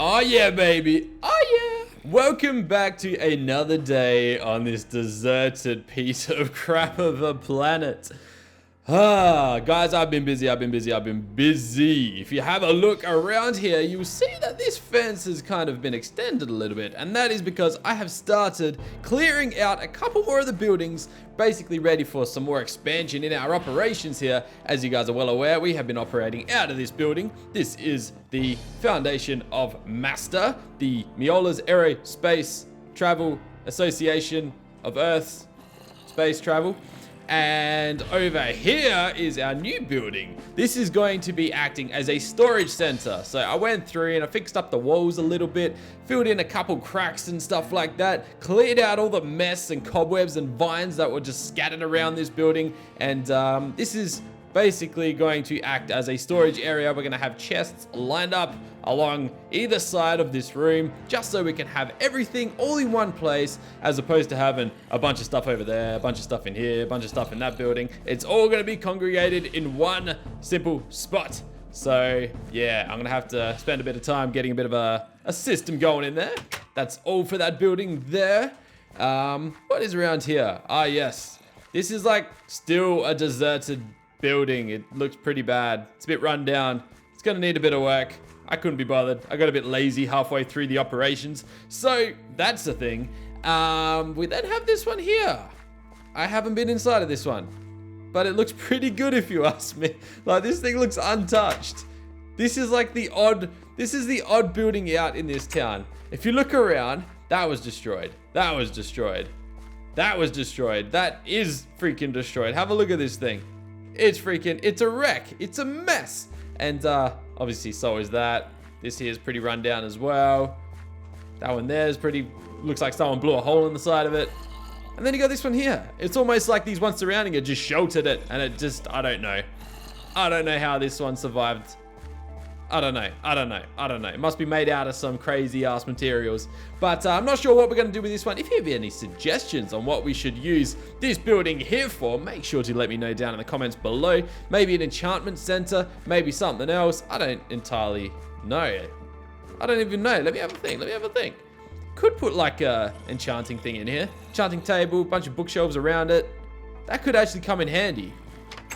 Oh yeah, baby. Oh yeah. Welcome back to another day on this deserted piece of crap of a planet. Guys, I've been busy. If you have a look around here, you'll see that this fence has kind of been extended a little bit. And that is because I have started clearing out a couple more of the buildings, basically ready for some more expansion in our operations here. As you guys are well aware, we have been operating out of this building. This is the foundation of MASTER, the Miola's Aerospace Travel Association of Earth's Space Travel. And over here is our new building. This is going to be acting as a storage center. So I went through and I fixed up the walls a little bit, filled in a couple cracks and stuff like that, cleared out all the mess and cobwebs and vines that were just scattered around this building. And this is basically going to act as a storage area. We're going to have chests lined up along either side of this room, just so we can have everything all in one place, as opposed to having a bunch of stuff over there, a bunch of stuff in here, a bunch of stuff in that building. It's all going to be congregated in one simple spot. So yeah, I'm going to have to spend a bit of time getting a bit of a system going in there. That's all for that building there. What is around here? Ah, yes. This is like still a deserted building. It looks pretty bad. It's a bit run down. It's going to need a bit of work. I couldn't be bothered. I got a bit lazy halfway through the operations. So that's the thing. We then have this one here. I haven't been inside of this one, but it looks pretty good if you ask me. Like, this thing looks untouched. This is like the odd building out in this town. If you look around, that was destroyed. That was destroyed. That was destroyed. That is freaking destroyed. Have a look at this thing. It's a wreck. It's a mess. And obviously so is that. This here is pretty run down as well. That one there is pretty, looks like someone blew a hole in the side of it. And then you got this one here. It's almost like these ones surrounding it just sheltered it, and it just, I don't know. I don't know how this one survived. I don't know. It must be made out of some crazy ass materials. But I'm not sure what we're going to do with this one. If you have any suggestions on what we should use this building here for, make sure to let me know down in the comments below. Maybe an enchantment center, maybe something else. I don't entirely know. I don't even know. Let me have a think. Could put like a enchanting thing in here. Enchanting table, bunch of bookshelves around it. That could actually come in handy.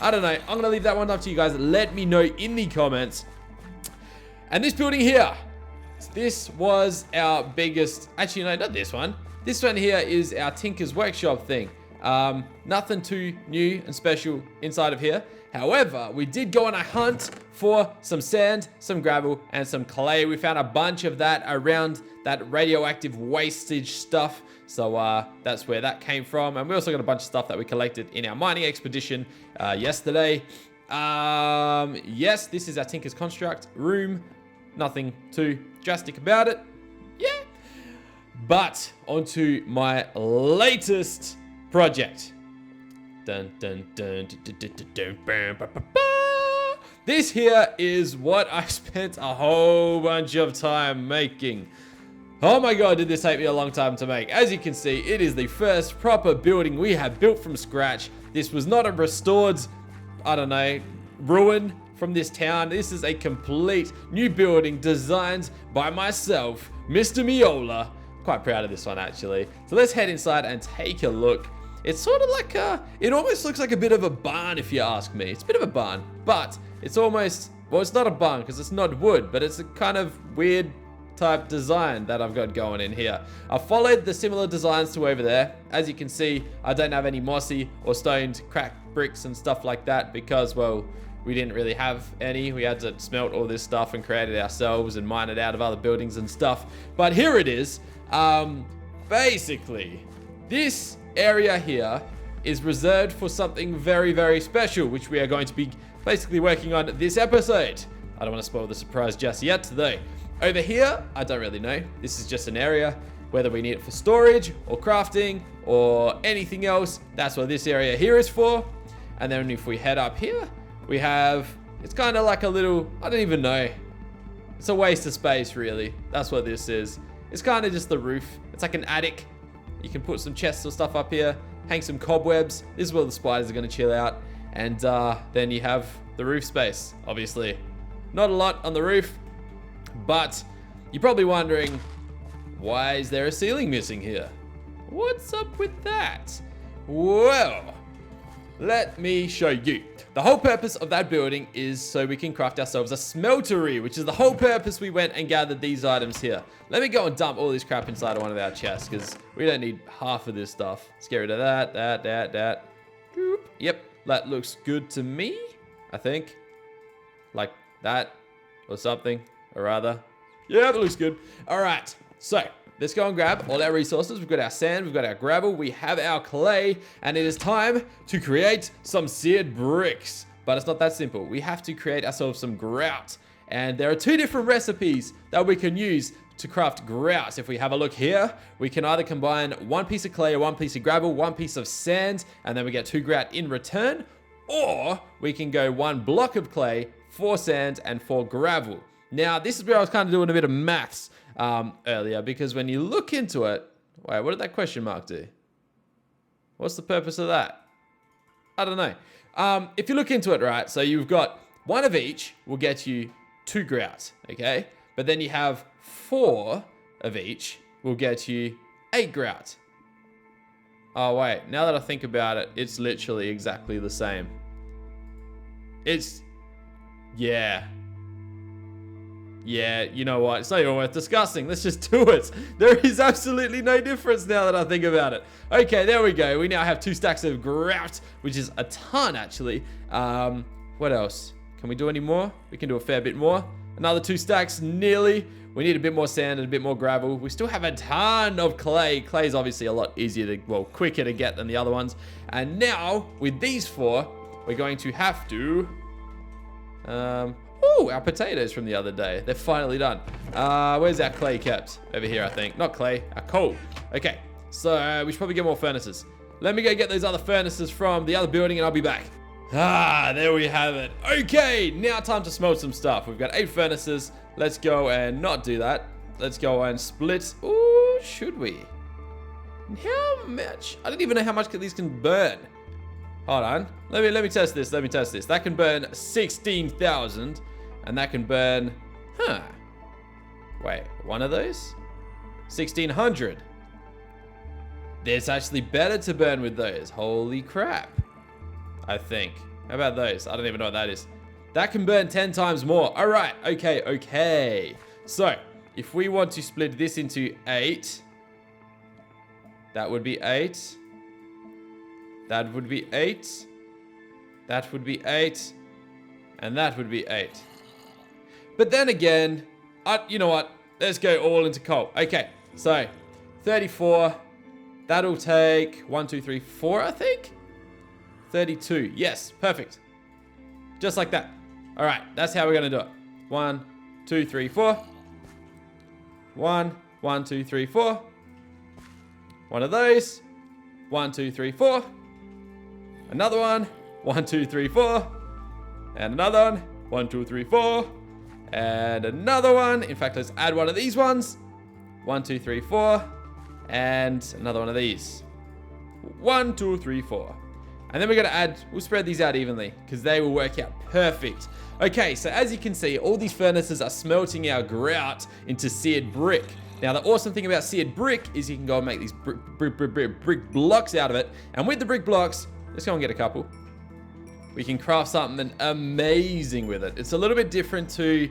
I don't know. I'm going to leave that one up to you guys. Let me know in the comments. And this building here, this was our biggest, actually no, not this one. This one here is our Tinker's Workshop thing. Nothing too new and special inside of here. However, we did go on a hunt for some sand, some gravel, and some clay. We found a bunch of that around that radioactive wastage stuff. So that's where that came from. And we also got a bunch of stuff that we collected in our mining expedition yesterday. Yes, this is our Tinker's Construct room. Nothing too drastic about it. Yeah. But onto my latest project. This here is what I spent a whole bunch of time making. Oh my god, did this take me a long time to make. As you can see, it is the first proper building we have built from scratch. This was not a restored, I don't know, ruin from this town. This is a complete new building designed by myself, Mr. Miola. Quite proud of this one, actually. So let's head inside and take a look. It's sort of like it almost looks like a bit of a barn, if you ask me. It's a bit of a barn, but it's almost, well, it's not a barn because it's not wood, but it's a kind of weird type design that I've got going in here. I followed the similar designs to over there. As you can see, I don't have any mossy or stoned cracked bricks and stuff like that because, well, we didn't really have any. We had to smelt all this stuff and create it ourselves and mine it out of other buildings and stuff. But here it is. Basically, this area here is reserved for something very, very special, which we are going to be basically working on this episode. I don't want to spoil the surprise just yet, though. Over here, I don't really know. This is just an area, whether we need it for storage or crafting or anything else. That's what this area here is for. And then if we head up here, we have, it's kind of like a little, I don't even know. It's a waste of space, really. That's what this is. It's kind of just the roof. It's like an attic. You can put some chests or stuff up here, hang some cobwebs. This is where the spiders are going to chill out. And then you have the roof space, obviously. Not a lot on the roof, but You're probably wondering, why is there a ceiling missing here? What's up with that? Well, let me show you. The whole purpose of that building is so we can craft ourselves a smeltery, which is the whole purpose we went and gathered these items here. Let me go and dump all this crap inside of one of our chests, because we don't need half of this stuff. Let's get rid of that. Boop. Yep, that looks good to me, I think. Like that, or something, or rather. Yeah, that looks good. All right, so let's go and grab all our resources. We've got our sand, we've got our gravel, we have our clay, and it is time to create some seared bricks. But it's not that simple. We have to create ourselves some grout. And there are two different recipes that we can use to craft grout. If we have a look here, we can either combine one piece of clay or one piece of gravel, one piece of sand, and then we get 2 grout in return. Or we can go 1 block of clay, 4 sand, and 4 gravel. Now, this is where I was kind of doing a bit of maths earlier, because when you look into it, wait, what did that question mark do? What's the purpose of that? I don't know. If you look into it, right, so you've got 1 of each will get you 2 grout, okay? But then you have 4 of each will get you 8 grout. Oh, wait, now that I think about it, it's literally exactly the same. Yeah, you know what? It's not even worth discussing. Let's just do it. There is absolutely no difference now that I think about it. Okay, there we go. We now have 2 stacks of grout, which is a ton, actually. What else? Can we do any more? We can do a fair bit more. Another 2 stacks, nearly. We need a bit more sand and a bit more gravel. We still have a ton of clay. Clay is obviously a lot easier to, well, quicker to get than the other ones. And now, with these 4, we're going to have to... oh, our potatoes from the other day. They're finally done. Where's our clay kept? Over here, I think. Not clay, our coal. Okay, so we should probably get more furnaces. Let me go get those other furnaces from the other building and I'll be back. There we have it. Okay, now time to smelt some stuff. We've got 8 furnaces. Let's go and not do that. Let's go and split. Ooh, should we? How much? I don't even know how much these can burn. Hold on. Let me test this. That can burn 16,000. And that can burn... Wait, 1 of those? 1,600. It's actually better to burn with those. Holy crap. I think. How about those? I don't even know what that is. That can burn 10 times more. All right. Okay. So, if we want to split this into 8... That would be 8. That would be 8. That would be 8. And that would be 8. But then again, you know what? Let's go all into coal. Okay, so 34. That'll take 1, 2, 3, 4, I think. 32. Yes, perfect. Just like that. All right, that's how we're going to do it. 1, 2, 3, 4. 1, 1, 2, 3, 4. One of those. 1, 2, 3, 4. Another one. 1, 2, 3, 4. And another one. 1, 2, 3, 4. And another one. In fact, let's add one of these ones. 1, 2, 3, 4. And another one of these. 1, 2, 3, 4. And then we're going to add, we'll spread these out evenly because they will work out perfect. Okay, so as you can see, all these furnaces are smelting our grout into seared brick. Now, the awesome thing about seared brick is you can go and make these brick blocks out of it. And with the brick blocks, let's go and get a couple. We can craft something amazing with it. It's a little bit different to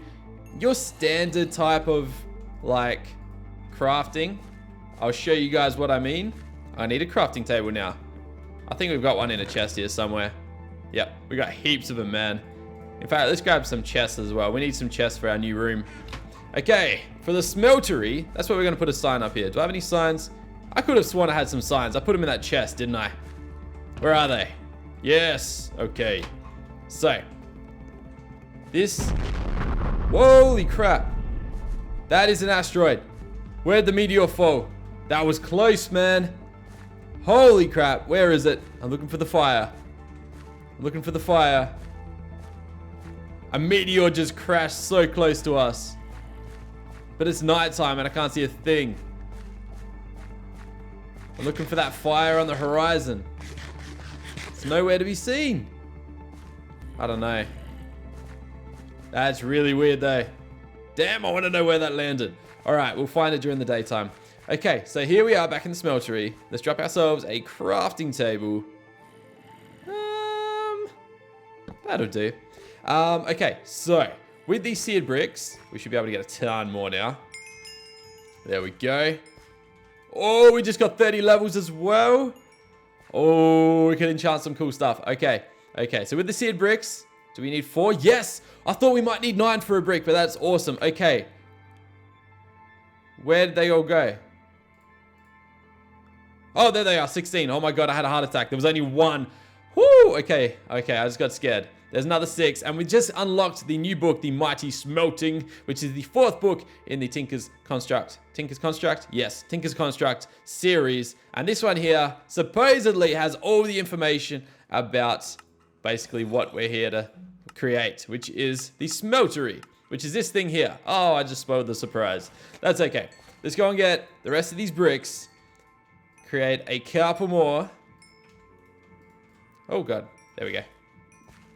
your standard type of, like, crafting. I'll show you guys what I mean. I need a crafting table now. I think we've got one in a chest here somewhere. Yep, we got heaps of them, man. In fact, let's grab some chests as well. We need some chests for our new room. Okay, for the smeltery, that's where we're going to put a sign up here. Do I have any signs? I could have sworn I had some signs. I put them in that chest, didn't I? Where are they? Yes. Okay. So, this... Holy crap. That is an asteroid. Where'd the meteor fall? That was close, man. Holy crap. Where is it? I'm looking for the fire. I'm looking for the fire. A meteor just crashed so close to us. But it's nighttime and I can't see a thing. I'm looking for that fire on the horizon. It's nowhere to be seen. I don't know. That's really weird though. Damn, I want to know where that landed. All right, we'll find it during the daytime. Okay, so here we are back in the smeltery. Let's drop ourselves a crafting table. That'll do. Okay, so with these seared bricks, we should be able to get a ton more now. There we go. Oh, we just got 30 levels as well. Oh, we can enchant some cool stuff. Okay, so with the seared bricks, do we need 4? Yes! I thought we might need 9 for a brick, but that's awesome. Okay. Where did they all go? Oh, there they are, 16. Oh my god, I had a heart attack. There was only 1. Whoo! Okay, I just got scared. There's another 6, and we just unlocked the new book, The Mighty Smelting, which is the 4th book in the Tinker's Construct. Tinker's Construct? Yes, Tinker's Construct series. And this one here supposedly has all the information about basically what we're here to create, which is the smeltery, which is this thing here. Oh, I just spoiled the surprise. That's okay. Let's go and get the rest of these bricks. Create a couple more. Oh god, there we go.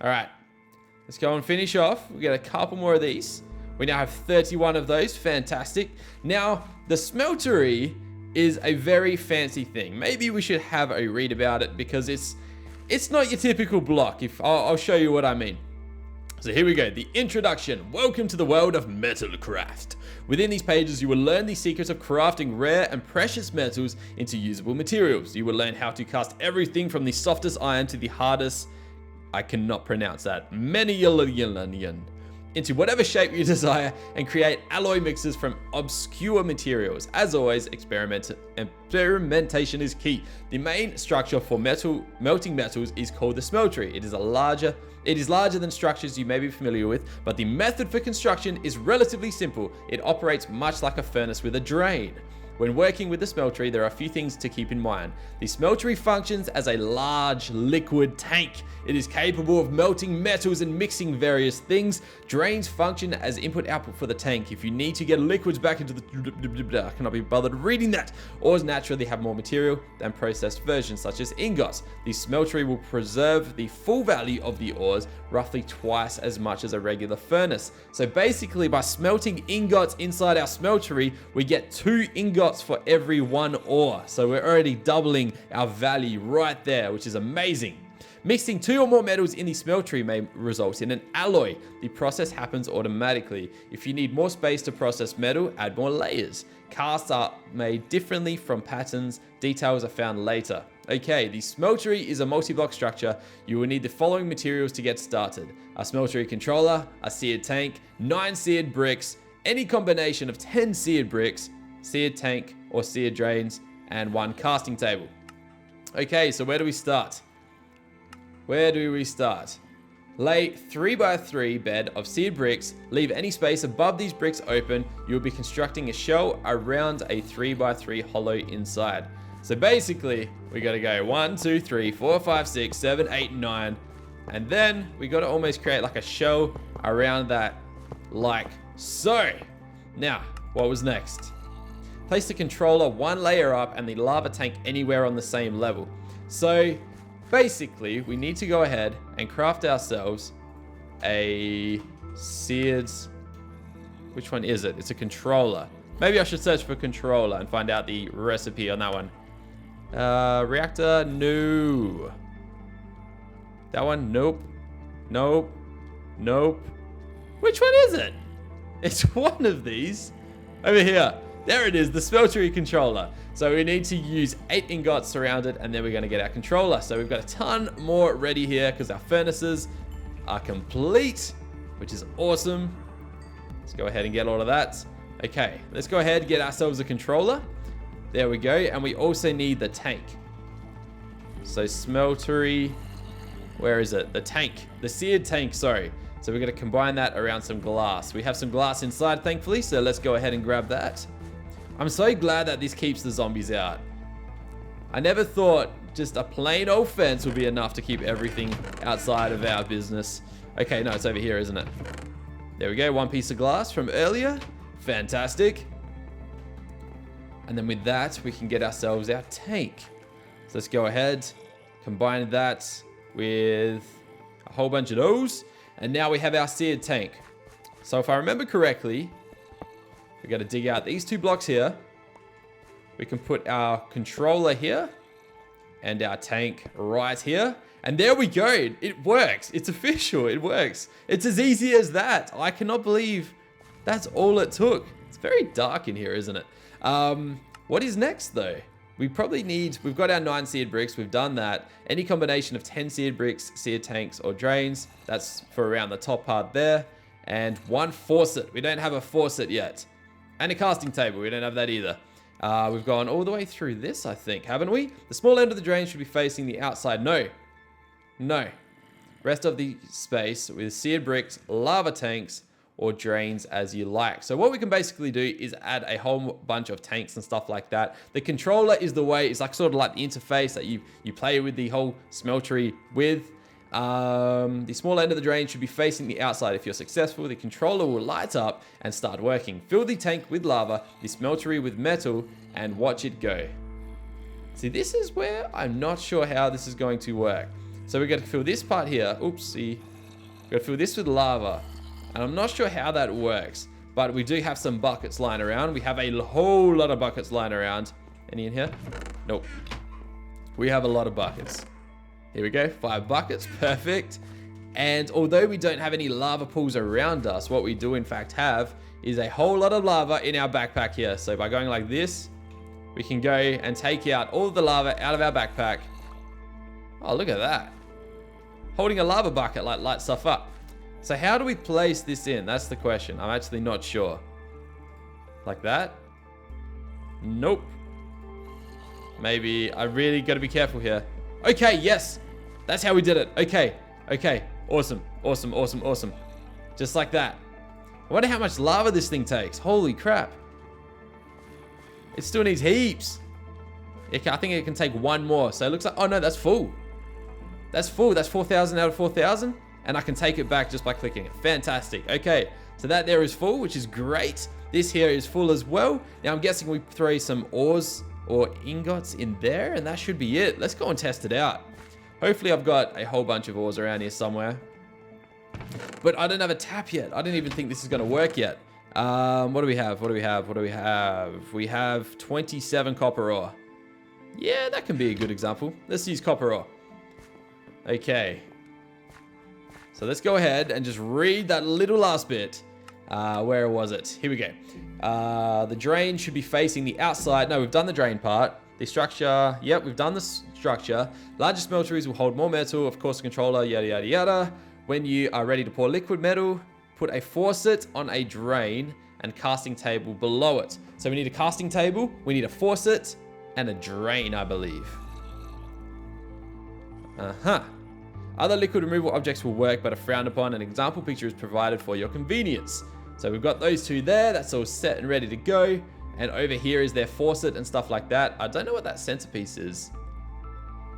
All right, let's go and finish off. We get a couple more of these. We now have 31 of those. Fantastic. Now, the smeltery is a very fancy thing. Maybe we should have a read about it because it's not your typical block. I'll show you what I mean. So here we go, the introduction. Welcome to the world of metalcraft. Within these pages, you will learn the secrets of crafting rare and precious metals into usable materials. You will learn how to cast everything from the softest iron to the hardest, I cannot pronounce that, menilanian, into whatever shape you desire and create alloy mixes from obscure materials. As always, experimentation is key. The main structure for melting metals is called the smeltery. It is larger than structures you may be familiar with, but the method for construction is relatively simple. It operates much like a furnace with a drain. When working with the smeltery, there are a few things to keep in mind. The smeltery functions as a large liquid tank. It is capable of melting metals and mixing various things. Drains function as input-output for the tank. If you need to get liquids back into the... I cannot be bothered reading that. Ores naturally have more material than processed versions, such as ingots. The smeltery will preserve the full value of the ores, roughly twice as much as a regular furnace. So basically, by smelting ingots inside our smeltery, we get 2 ingots for every 1 ore. So we're already doubling our value right there, which is amazing. Mixing 2 or more metals in the smeltery may result in an alloy. The process happens automatically. If you need more space to process metal, add more layers. Casts are made differently from patterns. Details are found later. Okay, the smeltery is a multi-block structure. You will need the following materials to get started: a smeltery controller, a seared tank, 9 seared bricks, any combination of 10 seared bricks, seared tank or seared drains, and 1 casting table. Okay, so where do we start? Lay 3x3 bed of seared bricks. Leave any space above these bricks open. You'll be constructing a shell around a 3x3 hollow inside. So basically, we gotta go 1, 2, 3, 4, 5, 6, 7, 8, 9. And then we gotta almost create like a shell around that, like so. Now, what was next? Place the controller 1 layer up and the lava tank anywhere on the same level. So basically, we need to go ahead and craft ourselves a seared... Which one is it? It's a controller. Maybe I should search for controller and find out the recipe on that one. Reactor, no. That one, nope. Nope. Nope. Which one is it? It's one of these. Over here. There it is, the smeltery controller. So we need to use 8 ingots surrounded, and then we're gonna get our controller. So we've got a ton more ready here because our furnaces are complete, which is awesome. Let's go ahead and get all of that. Okay, let's go ahead and get ourselves a controller. There we go, and we also need the tank. So smeltery, where is it? The tank, the seared tank, sorry. So we're gonna combine that around some glass. We have some glass inside, thankfully, so let's go ahead and grab that. I'm so glad that this keeps the zombies out. I never thought just a plain old fence would be enough to keep everything outside of our business. Okay, no, it's over here, isn't it? There we go, 1 piece of glass from earlier. Fantastic. And then with that, we can get ourselves our tank. So let's go ahead, combine that with a whole bunch of those. And now we have our seared tank. So if I remember correctly, We got to dig out these 2 blocks here. We can put our controller here and our tank right here. And there we go. It works. It's official. It works. It's as easy as that. I cannot believe that's all it took. It's very dark in here, isn't it? What is next though? We probably need, we've got our 9 seared bricks. We've done that. Any combination of 10 seared bricks, seared tanks, or drains. That's for around the top part there. And 1 faucet. We don't have a faucet yet. And a casting table. We don't have that either. We've gone all the way through this, I think, haven't we? The small end of the drain should be facing the outside. No. No. Rest of the space with seared bricks, lava tanks, or drains as you like. So what we can basically do is add a whole bunch of tanks and stuff like that. The controller is the way, it's like sort of like the interface that you play with the whole smeltery with. The small end of the drain should be facing the outside. If you're successful, the controller will light up and start working. Fill the tank with lava, the smeltery with metal, and watch it go. See, this is where I'm not sure how this is going to work. So we're going to fill this part here. Oopsie. We're going to fill this with lava. And I'm not sure how that works, but we do have some buckets lying around. We have a whole lot of buckets lying around. Any in here? Nope. We have a lot of buckets. Here we go, 5 buckets, perfect. And although we don't have any lava pools around us, what we do in fact have is a whole lot of lava in our backpack here. So by going like this, we can go and take out all of the lava out of our backpack. Oh, look at that. Holding a lava bucket like lights stuff up. So how do we place this in? That's the question. I'm actually not sure. Like that? Nope. Maybe I really got to be careful here. Okay, yes. That's how we did it. Okay. Okay. Awesome. Awesome. Awesome. Awesome. Just like that. I wonder how much lava this thing takes. Holy crap. It still needs heaps. I think it can take 1 more. So it looks like, oh no, that's full. That's full. That's 4,000 out of 4,000. And I can take it back just by clicking it. Fantastic. Okay, so that there is full, which is great. This here is full as well. Now I'm guessing we throw some ores or ingots in there, and that should be it. Let's go and test it out. Hopefully I've got a whole bunch of ores around here somewhere. But I don't have a tap yet. I didn't even think this is going to work yet. What do we have? What do we have? What do we have? We have 27 copper ore. Yeah, that can be a good example. Let's use copper ore. Okay. So let's go ahead and just read that little last bit. Where was it? Here we go. The drain should be facing the outside. No, we've done the drain part. The structure. Yep, we've done the structure. Larger smelteries will hold more metal. Of course, the controller, yada, yada, yada. When you are ready to pour liquid metal, put a faucet on a drain and casting table below it. So we need a casting table, we need a faucet, and a drain, I believe. Other liquid removal objects will work, but are frowned upon. An example picture is provided for your convenience. So we've got those 2 there. That's all set and ready to go. And over here is their faucet and stuff like that. I don't know what that centerpiece is.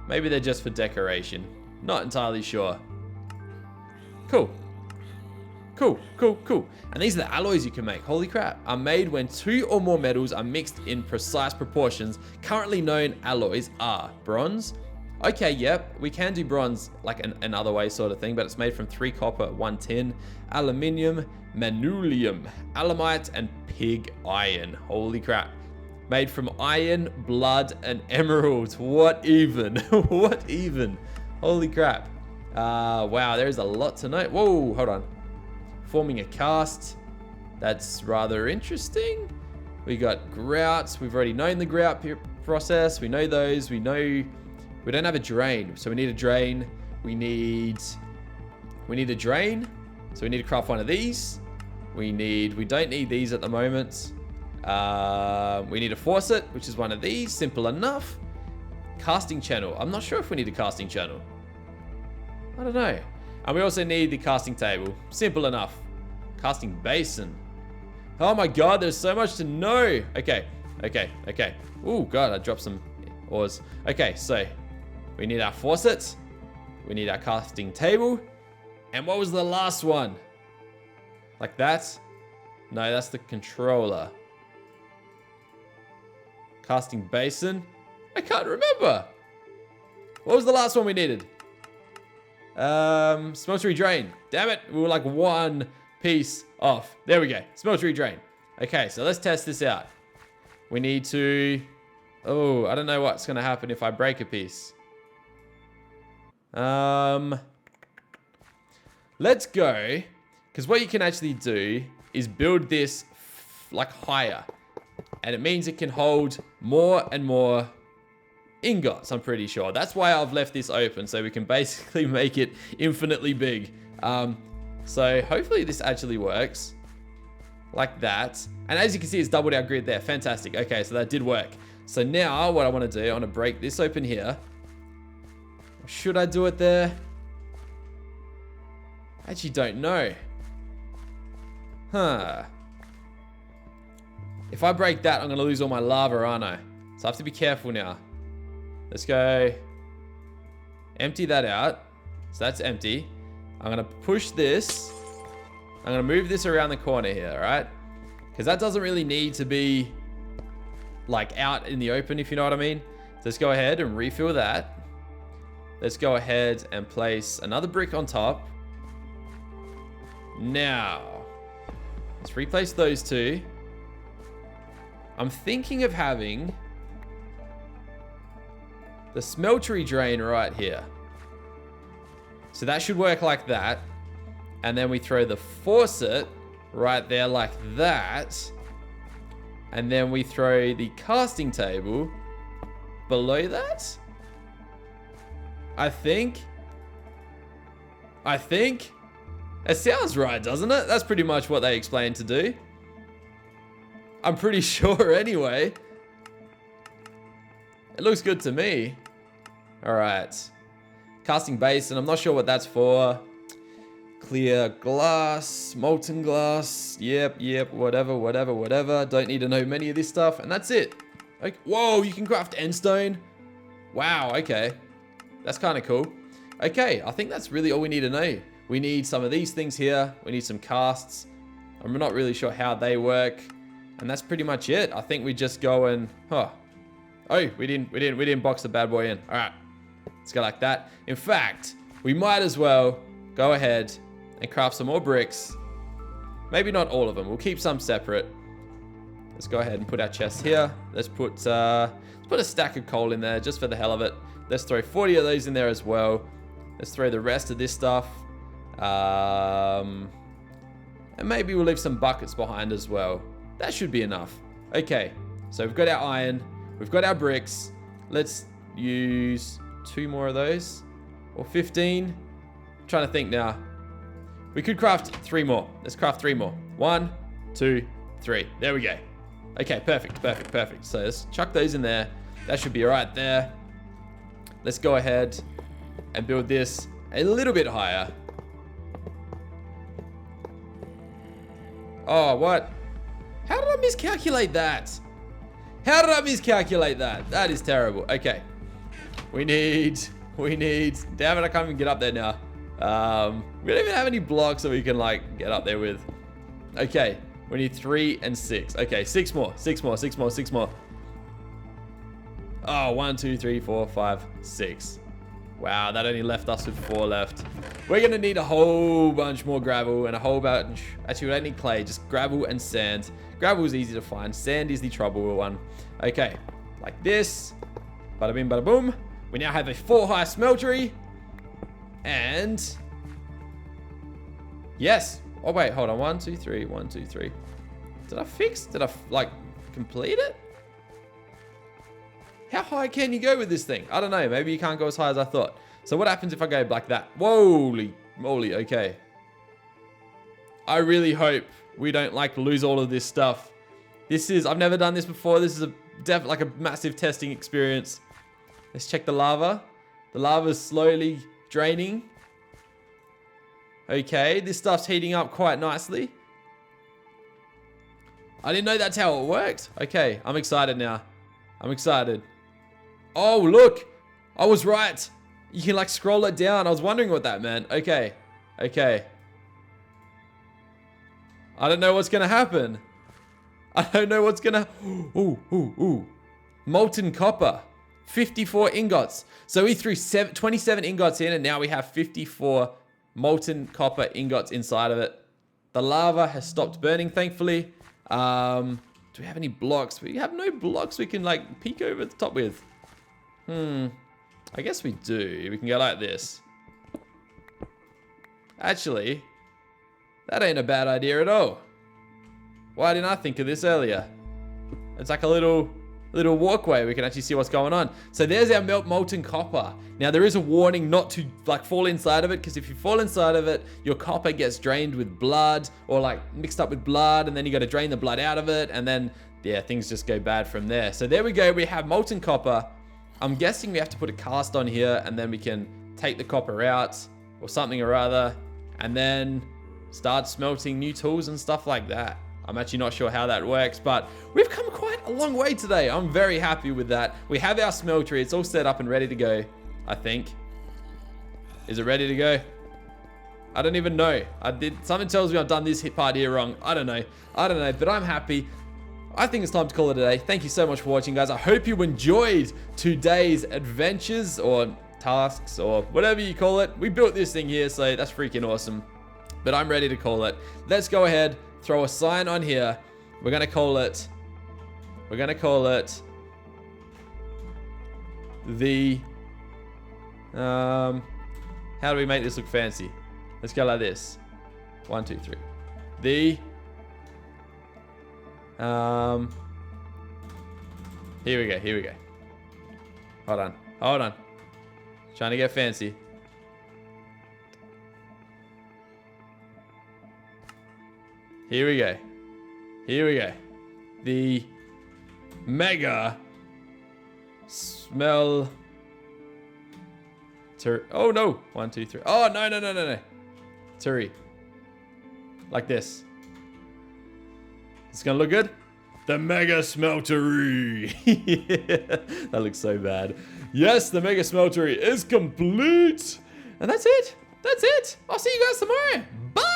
Maybe they're just for decoration. Not entirely sure. Cool. Cool, cool, cool. And these are the alloys you can make. Holy crap. Are made when 2 or more metals are mixed in precise proportions. Currently known alloys are bronze. Okay, yep, we can do bronze like another way sort of thing, but it's made from 3 copper, 1 tin, aluminium, manulium, alamite, and pig iron. Holy crap. Made from iron, blood, and emeralds. What even? What even? Holy crap. Wow, there's a lot to know. Whoa, hold on. Forming a cast. That's rather interesting. We got grouts. We've already known the grout process. We know those. We know... We don't have a drain, so we need a drain. We need a drain, so we need to craft 1 of these. We don't need these at the moment. We need a faucet, which is 1 of these. Simple enough. Casting channel. I'm not sure if we need a casting channel. I don't know. And we also need the casting table. Simple enough. Casting basin. Oh my god, there's so much to know. Okay. Oh god, I dropped some ores. Okay, so we need our faucet. We need our casting table. And what was the last one? Like that? No, that's the controller. Casting basin. I can't remember. What was the last one we needed? Smeltery drain. Damn it. We were like 1 piece off. There we go. Smeltery drain. Okay, so let's test this out. We need to... Oh, I don't know what's going to happen if I break a piece. Let's go. Because what you can actually do is build this like higher. And it means it can hold more and more ingots, I'm pretty sure. That's why I've left this open, so we can basically make it infinitely big. So hopefully this actually works. Like that. And as you can see, it's doubled our grid there. Fantastic. Okay, so that did work. So now what I want to do, I want to break this open here. Should I do it there? I actually don't know. Huh. If I break that, I'm going to lose all my lava, aren't I? So I have to be careful now. Let's go. Empty that out. So that's empty. I'm going to push this. I'm going to move this around the corner here, all right? Because that doesn't really need to be like out in the open, if you know what I mean. So let's go ahead and refill that. Let's go ahead and place another brick on top. Now, let's replace those two. I'm thinking of having the smeltery drain right here. So that should work like that. And then we throw the faucet right there like that. And then we throw the casting table below that. I think. It sounds right, doesn't it? That's pretty much what they explained to do. I'm pretty sure anyway. It looks good to me. All right. Casting basin. I'm not sure what that's for. Clear glass. Molten glass. Yep. Whatever. Don't need to know many of this stuff. And that's it. Like, whoa, you can craft endstone. Wow, okay. That's kind of cool. Okay, I think that's really all we need to know. We need some of these things here. We need some casts. I'm not really sure how they work. And that's pretty much it. I think we just go and... Oh, we didn't box the bad boy in. All right. Let's go like that. In fact, we might as well go ahead and craft some more bricks. Maybe not all of them. We'll keep some separate. Let's go ahead and put our chest here. Let's put a stack of coal in there just for the hell of it. Let's throw 40 of those in there as well. Let's throw the rest of this stuff. And maybe we'll leave some buckets behind as well. That should be enough. Okay, so we've got our iron. We've got our bricks. Let's use 2 more of those. Or 15. I'm trying to think now. We could craft 3 more. Let's craft 3 more. 1, 2, 3. There we go. Okay, perfect. So let's chuck those in there. That should be right there. Let's go ahead and build this a little bit higher. Oh, what? How did I miscalculate that? That is terrible. Okay. We need... Damn it, I can't even get up there now. We don't even have any blocks that we can, like, get up there with. Okay. We need 3 and 6. Okay, 6 more. Oh, 1, 2, 3, 4, 5, 6. Wow, that only left us with 4 left. We're going to need a whole bunch more gravel and a whole bunch... Actually, we don't need clay, just gravel and sand. Gravel is easy to find. Sand is the trouble one. Okay, like this. Bada bing, bada boom. We now have a 4-high smeltery. And... Yes. Oh, wait, hold on. 1, 2, 3. 1, 2, 3. Did I, like, complete it? How high can you go with this thing? I don't know. Maybe you can't go as high as I thought. So what happens if I go like that? Holy moly. Okay. I really hope we don't like lose all of this stuff. I've never done this before. This is like a massive testing experience. Let's check the lava. The lava's slowly draining. Okay. This stuff's heating up quite nicely. I didn't know that's how it worked. Okay. I'm excited now. I'm excited. Oh, look. I was right. You can, like, scroll it down. I was wondering what that meant. Okay. Okay. I don't know what's going to happen. I don't know what's going to... Ooh. Molten copper. 54 ingots. So we threw 27 ingots in, and now we have 54 molten copper ingots inside of it. The lava has stopped burning, thankfully. Do we have any blocks? We have no blocks we can like peek over the top with. I guess we do. We can go like this. Actually, that ain't a bad idea at all. Why didn't I think of this earlier? It's like a little walkway. We can actually see what's going on. So there's our molten copper. Now there is a warning not to like fall inside of it, because if you fall inside of it, your copper gets drained with blood, or like mixed up with blood, and then you got to drain the blood out of it, and then yeah, things just go bad from there. So there we go. We have molten copper. I'm guessing we have to put a cast on here, and then we can take the copper out or something or other, and then start smelting new tools and stuff like that. I'm actually not sure how that works, but we've come quite a long way today. I'm very happy with that. We have our smeltery. It's all set up and ready to go, I think. Is it ready to go? I don't even know. Something tells me I've done this part here wrong. I don't know, but I'm happy. I think it's time to call it a day. Thank you so much for watching, guys. I hope you enjoyed today's adventures or tasks or whatever you call it. We built this thing here, so that's freaking awesome. But I'm ready to call it. Let's go ahead, throw a sign on here. We're gonna call it the how do we make this look fancy? Let's go like this. 1, 2, 3. The here we go. Hold on. Trying to get fancy. Here we go. The mega smell. Oh no. 1, 2, 3. Oh no. Turi. Like this. It's gonna look good. The mega smeltery. That looks so bad. Yes, the mega smeltery is complete. And that's it. I'll see you guys tomorrow. Bye.